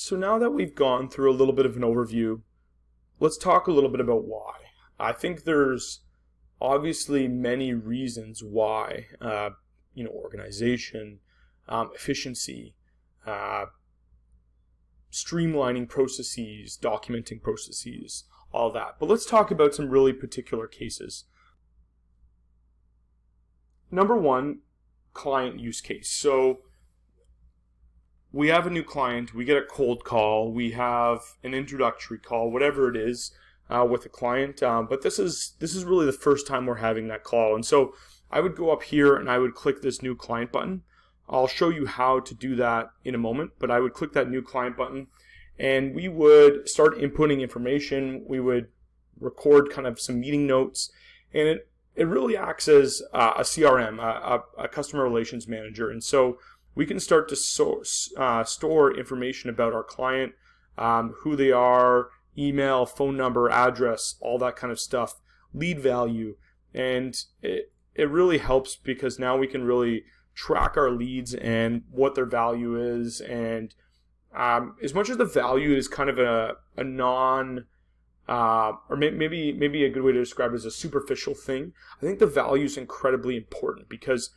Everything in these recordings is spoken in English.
So now that we've gone through a little bit of an overview, let's talk a little bit about why. I think there's obviously many reasons why, organization, efficiency, streamlining processes, documenting processes, all that. But let's talk about some really particular cases. Number one, client use case. So we have a new client, we get a cold call, we have an introductory call, whatever it is, with a client. But this is really the first time we're having that call. And so I would go up here and I would click this new client button. I'll show you how to do that in a moment, but I would click that new client button and we would start inputting information. We would record kind of some meeting notes, and it really acts as a CRM, a customer relations manager. And so we can start to store information about our client, who they are, email, phone number, address, all that kind of stuff, lead value. And it really helps because now we can really track our leads and what their value is. And as much as the value is kind of a non, or maybe a good way to describe it is a superficial thing, I think the value is incredibly important because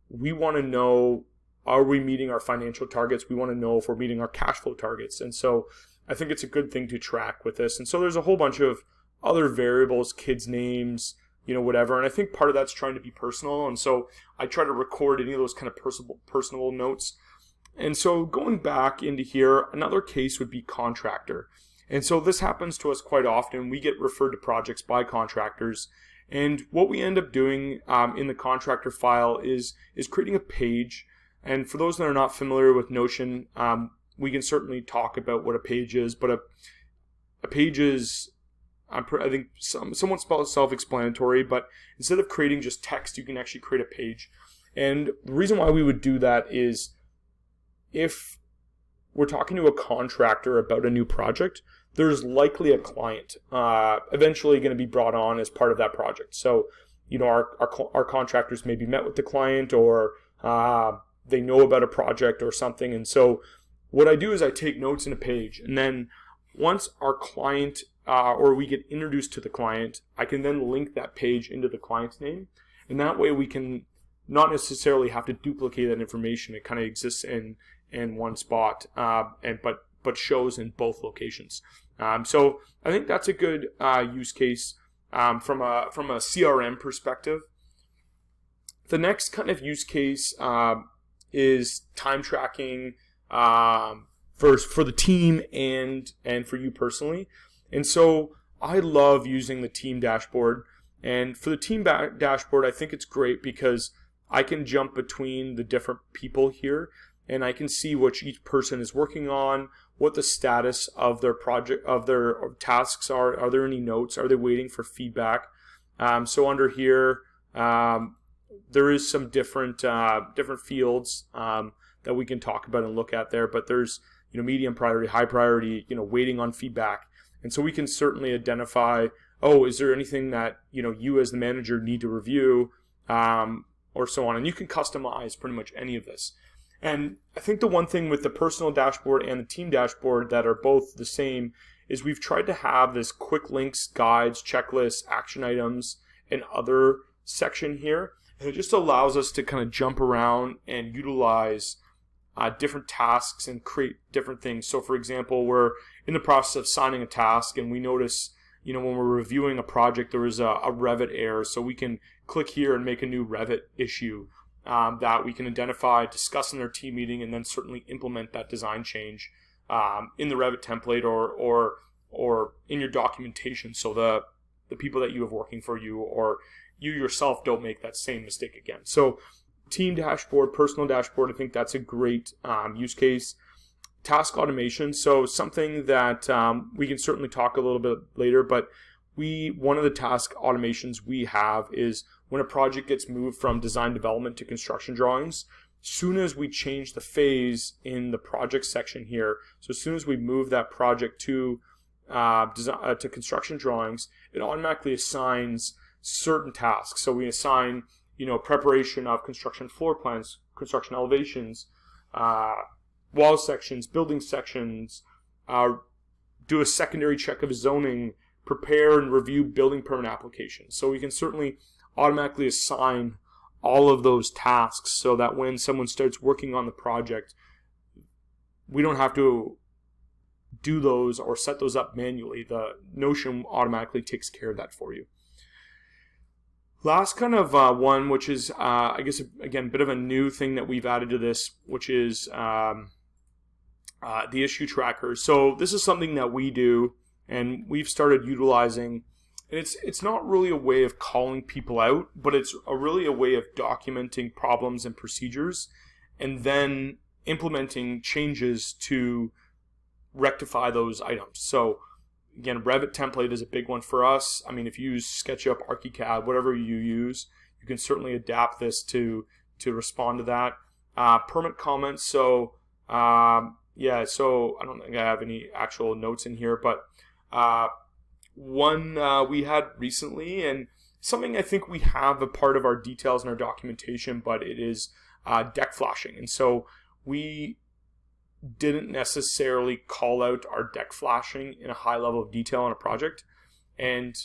we want to know, are we meeting our financial targets? We want to know if we're meeting our cash flow targets. And so I think it's a good thing to track with this. And so there's a whole bunch of other variables, kids' names, whatever. And I think part of that's trying to be personal. And so I try to record any of those kind of personal notes. And so going back into here, another case would be contractor. And so this happens to us quite often. We get referred to projects by contractors. And what we end up doing in the contractor file is creating a page. And for those that are not familiar with Notion, we can certainly talk about what a page is. But a page is, I think, somewhat self-explanatory. But instead of creating just text, you can actually create a page. And the reason why we would do that is if we're talking to a contractor about a new project, there's likely a client eventually going to be brought on as part of that project. So, our contractors maybe met with the client, or they know about a project or something. And so what I do is I take notes in a page, and then once our client or we get introduced to the client, I can then link that page into the client's name. And that way we can not necessarily have to duplicate that information. It kind of exists in one spot, but shows in both locations. So I think that's a good use case from a CRM perspective. The next kind of use case is time tracking for the team and for you personally. And so I love using the team dashboard. And for the team dashboard, I think it's great because I can jump between the different people here, and I can see what each person is working on, what the status of their project, of their tasks are. Are there any notes? Are they waiting for feedback? So under here, there is some different fields that we can talk about and look at there. But there's medium priority, high priority, waiting on feedback. And so we can certainly identify, is there anything that you as the manager need to review, or so on. And you can customize pretty much any of this. And I think the one thing with the personal dashboard and the team dashboard that are both the same is we've tried to have this quick links, guides, checklists, action items, and other section here. And it just allows us to kind of jump around and utilize different tasks and create different things. So for example, we're in the process of signing a task and we notice, when we're reviewing a project, there is a Revit error. So we can click here and make a new Revit issue that we can identify, discuss in our team meeting, and then certainly implement that design change in the Revit template or in your documentation, so the people that you have working for you or you yourself don't make that same mistake again. So team dashboard, personal dashboard, I think that's a great use case. Task automation, so something that we can certainly talk a little bit later, but one of the task automations we have is when a project gets moved from design development to construction drawings, soon as we change the phase in the project section here, so as soon as we move that project to construction drawings, it automatically assigns certain tasks. So we assign, preparation of construction floor plans, construction elevations, wall sections, building sections, do a secondary check of zoning, prepare and review building permit applications. So we can certainly automatically assign all of those tasks so that when someone starts working on the project, we don't have to do those or set those up manually. The Notion automatically takes care of that for you. Last kind of one, which is, I guess, again, a bit of a new thing that we've added to this, which is the issue tracker. So this is something that we do, and we've started utilizing. And it's not really a way of calling people out, but it's really a way of documenting problems and procedures, and then implementing changes to rectify those items. So again, Revit template is a big one for us. I mean, if you use SketchUp, ArchiCAD, whatever you use, you can certainly adapt this to respond to that. Permit comments. So yeah, so I don't think I have any actual notes in here, but one we had recently, and something I think we have a part of our details in our documentation, but it is deck flashing. And so we didn't necessarily call out our deck flashing in a high level of detail on a project. And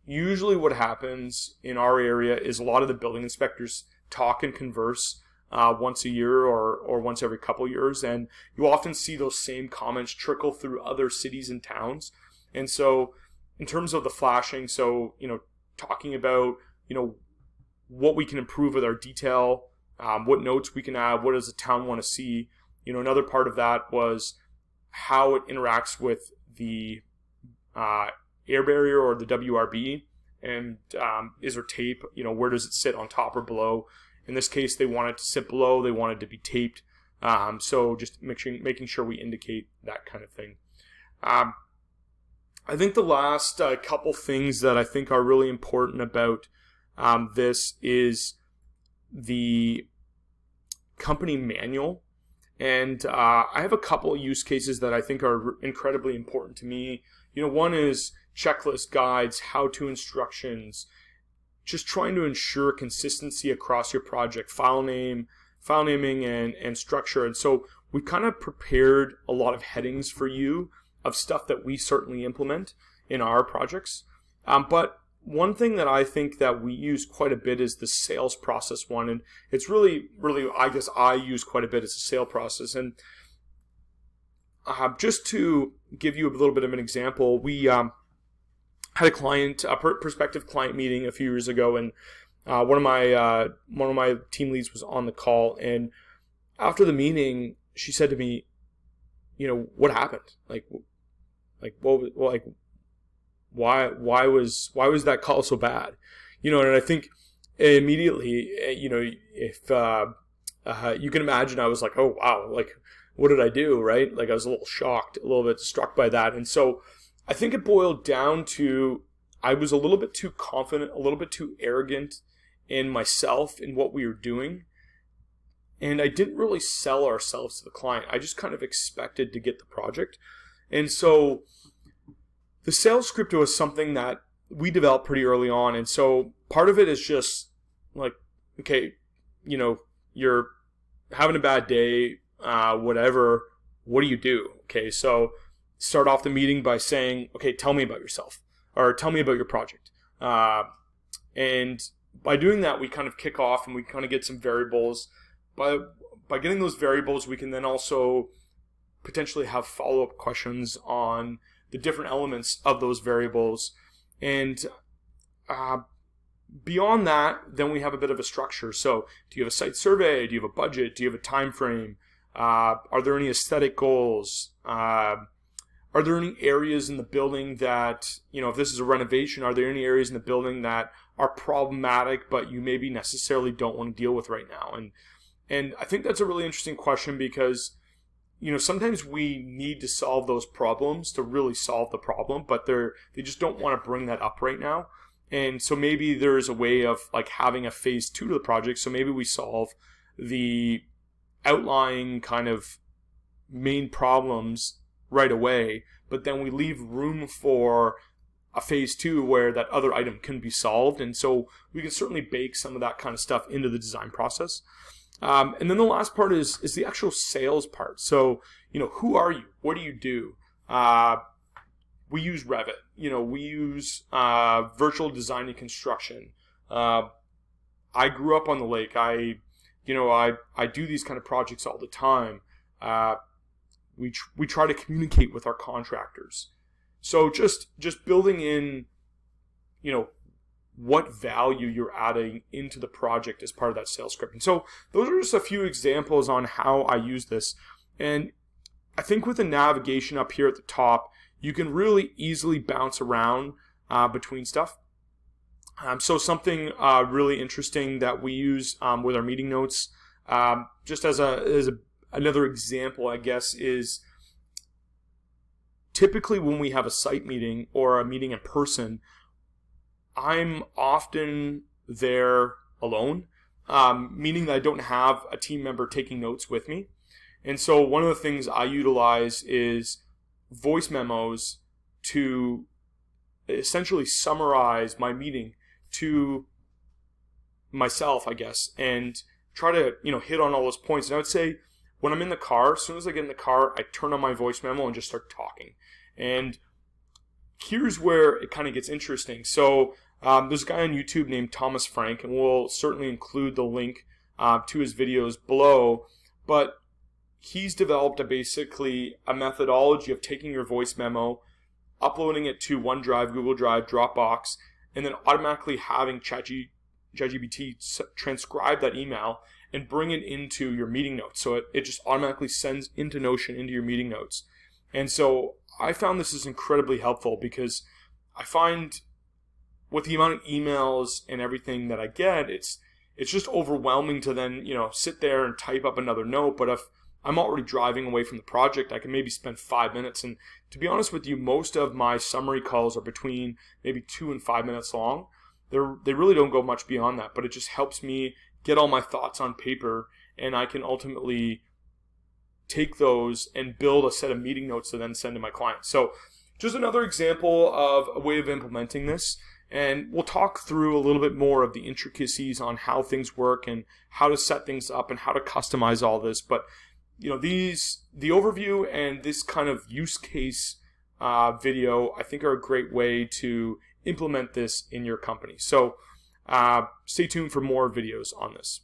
usually what happens in our area is a lot of the building inspectors talk and converse once a year or once every couple years, and you often see those same comments trickle through other cities and towns. And so in terms of the flashing, so talking about what we can improve with our detail, what notes we can add, what does the town want to see. Another part of that was how it interacts with the air barrier or the WRB, and is there tape, where does it sit, on top or below? In this case, they want it to sit below, they want it to be taped, so just making sure we indicate that kind of thing. I think the last couple things that I think are really important about this is the company manual. And I have a couple of use cases that I think are incredibly important to me. One is checklist guides, how-to instructions, just trying to ensure consistency across your project, file naming and structure. And so we kind of prepared a lot of headings for you of stuff that we certainly implement in our projects. But one thing that I think that we use quite a bit is the sales process one, and it's really, I guess I use quite a bit as a sale process. And just to give you a little bit of an example, we had a prospective client meeting a few years ago, and one of my team leads was on the call, and after the meeting, she said to me, what happened? Why was that call so bad? And I think immediately, if you can imagine, I was like, oh wow, what did I do, right? I was a little shocked, a little bit struck by that. And so I think it boiled down to, I was a little bit too confident, a little bit too arrogant in myself, in what we were doing. And I didn't really sell ourselves to the client. I just kind of expected to get the project. And so the sales script was something that we developed pretty early on. And so part of it is just okay, you're having a bad day, whatever, what do you do? Okay, so start off the meeting by saying, okay, tell me about yourself, or tell me about your project. And by doing that, we kind of kick off and we kind of get some variables. By getting those variables, we can then also potentially have follow-up questions on the different elements of those variables. And beyond that, then we have a bit of a structure. So do you have a site survey? Do you have a budget? Do you have a time frame? Are there any aesthetic goals? Are there any areas in the building that, if this is a renovation, are there any areas in the building that are problematic but you maybe necessarily don't want to deal with right now? And I think that's a really interesting question, because sometimes we need to solve those problems to really solve the problem, but they just don't want to bring that up right now. And so maybe there's a way of having a phase 2 to the project. So maybe we solve the outlying kind of main problems right away, but then we leave room for a phase 2 where that other item can be solved. And so we can certainly bake some of that kind of stuff into the design process. And then the last part is the actual sales part. So, who are you? What do you do? we use Revit. We use virtual design and construction. I grew up on the lake. I do these kind of projects all the time. We try to communicate with our contractors. So just building in, what value you're adding into the project as part of that sales script. And so those are just a few examples on how I use this. And I think with the navigation up here at the top, you can really easily bounce around between stuff. So something really interesting that we use with our meeting notes, just as another example, I guess, is typically when we have a site meeting or a meeting in person, I'm often there alone, meaning that I don't have a team member taking notes with me. And so one of the things I utilize is voice memos to essentially summarize my meeting to myself, I guess, and try to, hit on all those points. And I would say when I'm in the car, as soon as I get in the car, I turn on my voice memo and just start talking. And here's where it kind of gets interesting. So there's a guy on YouTube named Thomas Frank, and we'll certainly include the link to his videos below. But he's developed basically a methodology of taking your voice memo, uploading it to OneDrive, Google Drive, Dropbox, and then automatically having ChatGPT transcribe that email and bring it into your meeting notes. So it just automatically sends into Notion, into your meeting notes. And so I found this is incredibly helpful because I find with the amount of emails and everything that I get, it's just overwhelming to then, sit there and type up another note. But if I'm already driving away from the project, I can maybe spend 5 minutes. And to be honest with you, most of my summary calls are between maybe 2 and 5 minutes long. They really don't go much beyond that, but it just helps me get all my thoughts on paper, and I can ultimately take those and build a set of meeting notes to then send to my clients. So just another example of a way of implementing this. And we'll talk through a little bit more of the intricacies on how things work and how to set things up and how to customize all this. But the overview and this kind of use case video, I think, are a great way to implement this in your company. So stay tuned for more videos on this.